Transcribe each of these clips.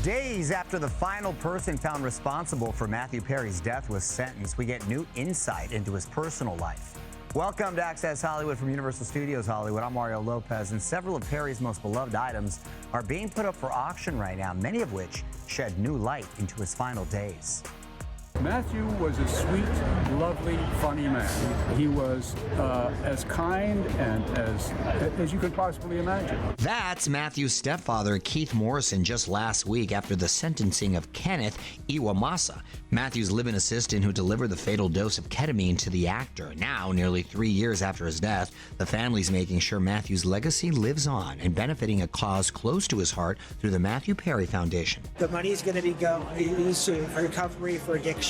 Days after the final person found responsible for Matthew Perry's death was sentenced, we get new insight into his personal life. Welcome to Access Hollywood from Universal Studios Hollywood. I'm Mario Lopez, and several of Perry's most beloved items are being put up for auction right now, many of which shed new light into his final days. Matthew was a sweet, lovely, funny man. He was as kind and as you could possibly imagine. That's Matthew's stepfather, Keith Morrison, just last week after the sentencing of Kenneth Iwamasa, Matthew's live-in assistant who delivered the fatal dose of ketamine to the actor. Now, nearly 3 years after his death, the family's making sure Matthew's legacy lives on and benefiting a cause close to his heart through the Matthew Perry Foundation. The money is going to be used for recovery for addiction.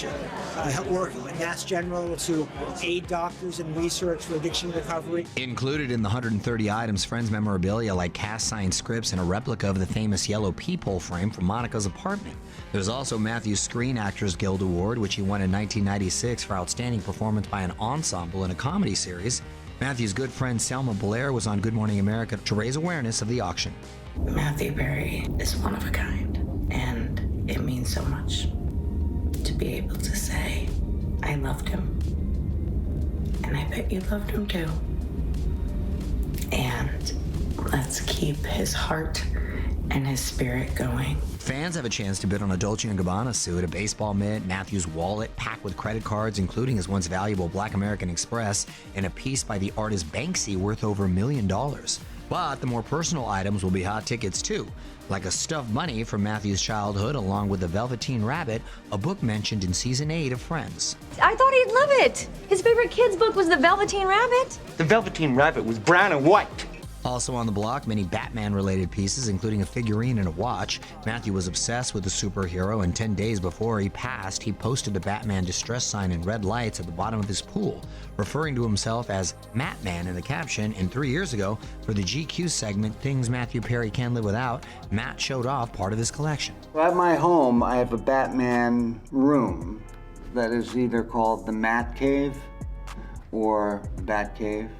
Working with Mass General to aid doctors in research for addiction recovery. Included in the 130 items, Friends memorabilia like cast signed scripts and a replica of the famous yellow peephole frame from Monica's apartment. There's also Matthew's Screen Actors Guild Award, which he won in 1996 for outstanding performance by an ensemble in a comedy series. Matthew's good friend Selma Blair was on Good Morning America to raise awareness of the auction. Matthew Perry is one of a kind, and it means so much to be able to say, I loved him. And I bet you loved him too. And let's keep his heart and his spirit going. Fans have a chance to bid on a Dolce & Gabbana suit, a baseball mitt, Matthew's wallet packed with credit cards, including his once valuable Black American Express, and a piece by the artist Banksy worth over $1 million. But the more personal items will be hot tickets too, like a stuffed bunny from Matthew's childhood, along with the Velveteen Rabbit, a book mentioned in season 8 of Friends. I thought he'd love it. His favorite kid's book was the Velveteen Rabbit. The Velveteen Rabbit was brown and white. Also on the block, many Batman-related pieces, including a figurine and a watch. Matthew was obsessed with the superhero, and 10 days before he passed, he posted the Batman distress sign in red lights at the bottom of his pool, referring to himself as Matman in the caption. And 3 years ago, for the GQ segment, Things Matthew Perry Can't Live Without, Matt showed off part of his collection. At my home, I have a Batman room that is either called the Matt Cave or the Bat Cave,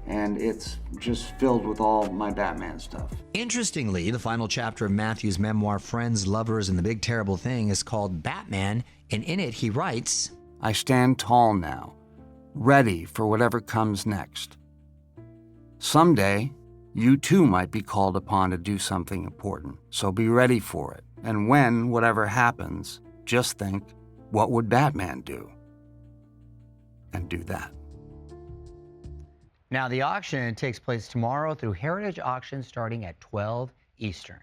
and it's just filled with all my Batman stuff. Interestingly, the final chapter of Matthew's memoir, Friends, Lovers, and the Big Terrible Thing, is called Batman, and in it he writes, I stand tall now, ready for whatever comes next. Someday, you too might be called upon to do something important, so be ready for it. And when whatever happens, just think, what would Batman do? And do that. Now, the auction takes place tomorrow through Heritage Auction starting at 12 Eastern.